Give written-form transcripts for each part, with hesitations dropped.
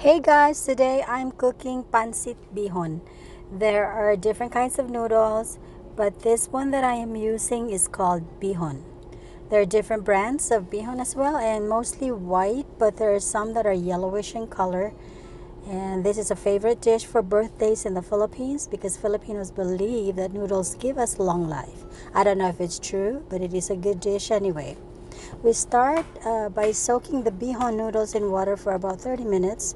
Hey guys, today I'm cooking Pancit Bihon. There are different kinds of noodles, but this one that I am using is called Bihon. There are different brands of Bihon as well, and mostly white, but there are some that are yellowish in color. And this is a favorite dish for birthdays in the Philippines because Filipinos believe that noodles give us long life. I don't know if it's true, but it is a good dish anyway. We start by soaking the bihon noodles in water for about 30 minutes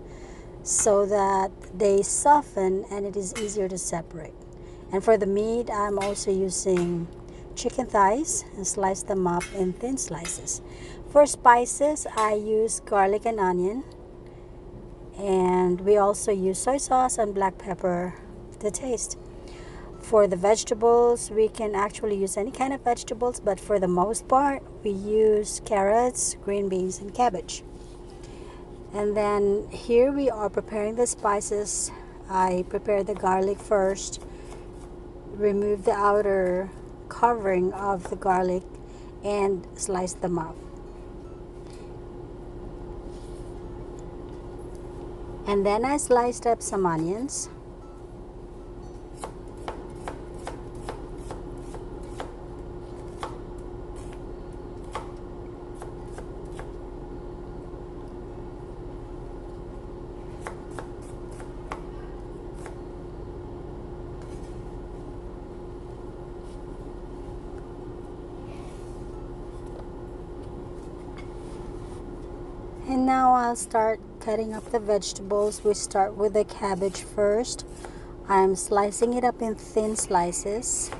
so that they soften and it is easier to separate. And for the meat, I'm also using chicken thighs and slice them up in thin slices. For spices, I use garlic and onion, and we also use soy sauce and black pepper to taste. For the vegetables, we can actually use any kind of vegetables, but for the most part, we use carrots, green beans, and cabbage. And then here we are preparing the spices. I prepare the garlic first, remove the outer covering of the garlic, and slice them up. And then I sliced up some onions. And now I'll start cutting up the vegetables. We start with the cabbage first. I'm slicing it up in thin slices.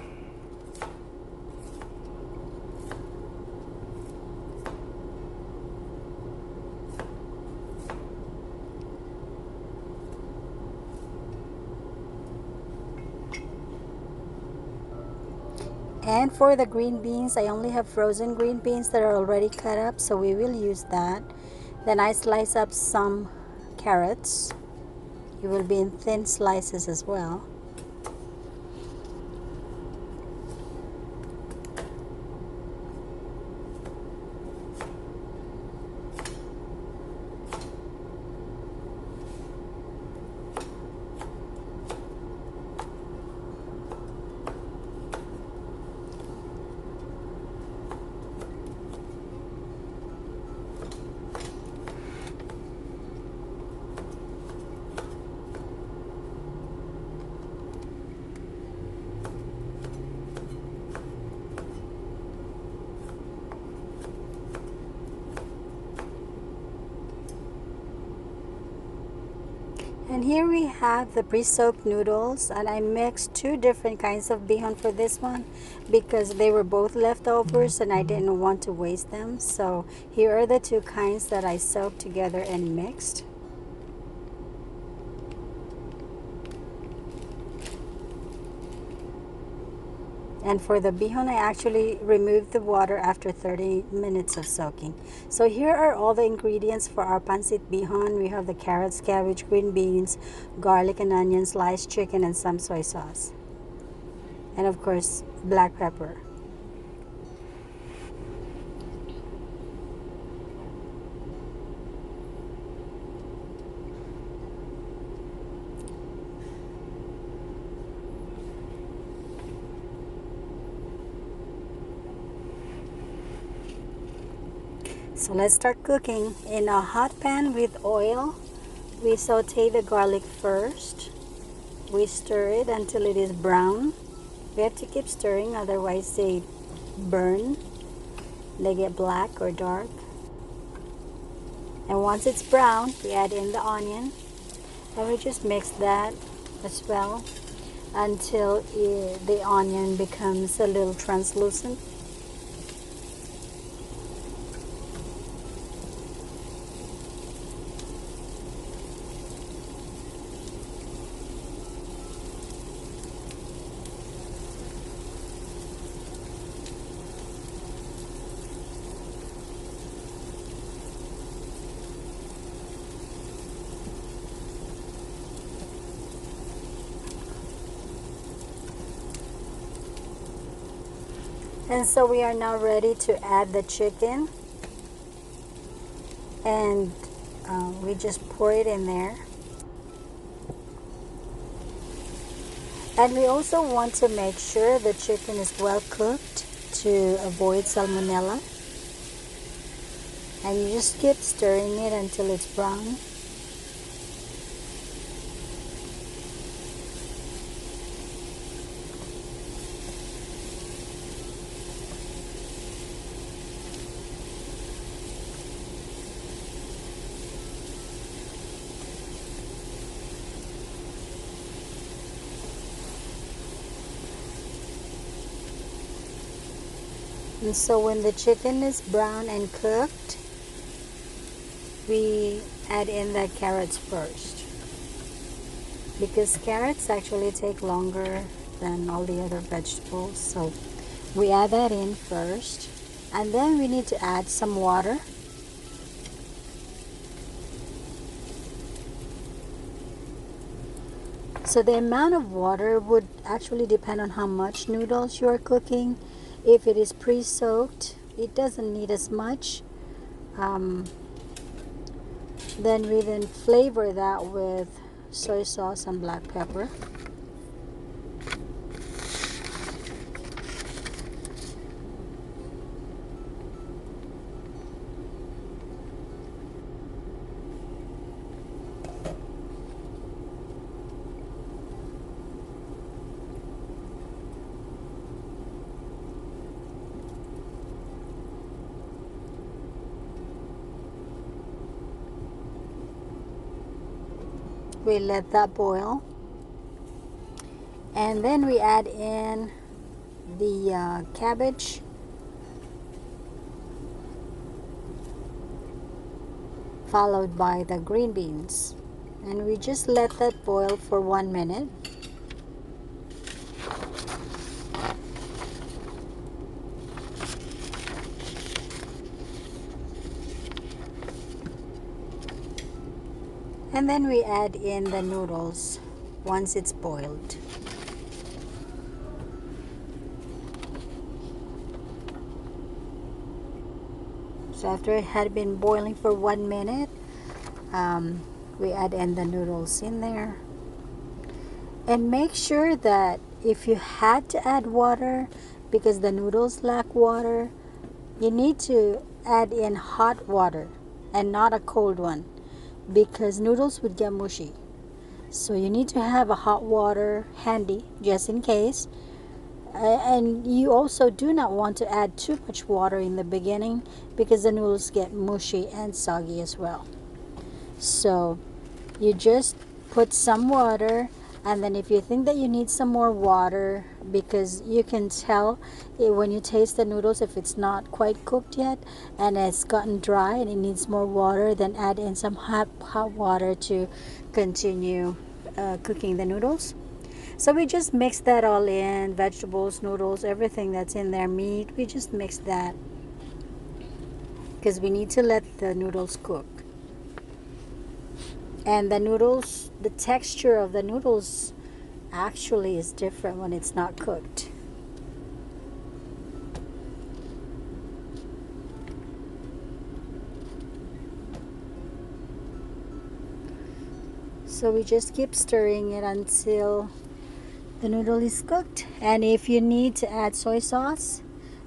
And for the green beans, I only have frozen green beans that are already cut up, so we will use that. Then I slice up some carrots. It will be in thin slices as well. And here we have the pre-soaked noodles, and I mixed two different kinds of bihon for this one because they were both leftovers and I didn't want to waste them. So here are the two kinds that I soaked together and mixed. And for the bihon, I actually removed the water after 30 minutes of soaking. So here are all the ingredients for our pancit bihon. We have the carrots, cabbage, green beans, garlic and onion, sliced chicken, and some soy sauce. And of course, black pepper. So let's start cooking. In a hot pan with oil, we saute the garlic first. We stir it until it is brown. We have to keep stirring, otherwise they burn. They get black or dark. And once it's brown, we add in the onion. And we just mix that as well until the onion becomes a little translucent. And so we are now ready to add the chicken. And We just pour it in there. And we also want to make sure the chicken is well cooked to avoid salmonella. And you just keep stirring it until it's brown. And so when the chicken is brown and cooked, we add in the carrots first, because carrots actually take longer than all the other vegetables. So we add that in first, and then we need to add some water. So the amount of water would actually depend on how much noodles you are cooking. If it is pre-soaked, it doesn't need as much. Then we flavor that with soy sauce and black pepper. We let that boil, and then we add in the cabbage, followed by the green beans, and we just let that boil for 1 minute. And then we add in the noodles once it's boiled. So after it had been boiling for 1 minute, we add in the noodles in there. And make sure that if you had to add water, because the noodles lack water, you need to add in hot water and not a cold one, because noodles would get mushy. So you need to have a hot water handy just in case. And you also do not want to add too much water in the beginning, because the noodles get mushy and soggy as well. So you just put some water, and then if you think that you need some more water, because you can tell when you taste the noodles if it's not quite cooked yet and it's gotten dry and it needs more water, then add in some hot water to continue cooking the noodles. So we just mix that all in, vegetables, noodles, everything that's in there, meat, we just mix that, because we need to let the noodles cook. And the noodles, the texture of the noodles actually is different when it's not cooked. So we just keep stirring it until the noodle is cooked. And if you need to add soy sauce,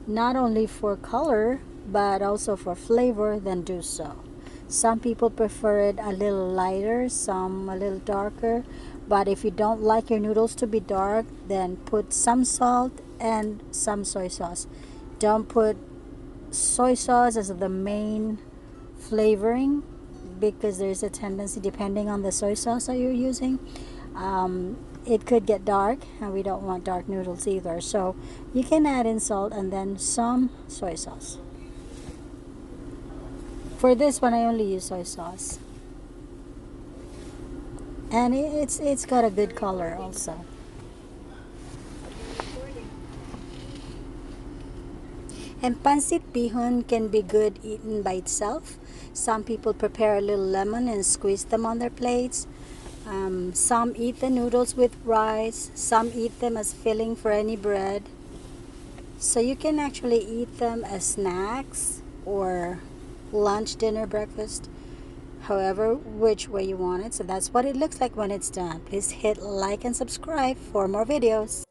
not only for color but also for flavor, then do so. Some people prefer it a little lighter, some a little darker. But if you don't like your noodles to be dark, then put some salt and some soy sauce. Don't put soy sauce as the main flavoring, because there's a tendency, depending on the soy sauce that you're using, it could get dark, and we don't want dark noodles either. So you can add in salt and then some soy sauce. For this one, I only use soy sauce, and it's got a good color also. And Pancit Bihon can be good eaten by itself. Some people prepare a little lemon and squeeze them on their plates. Some eat the noodles with rice. Some eat them as filling for any bread. So you can actually eat them as snacks or lunch, dinner, breakfast. however which way you want it. So that's what it looks like when it's done. Please hit like and subscribe for more videos.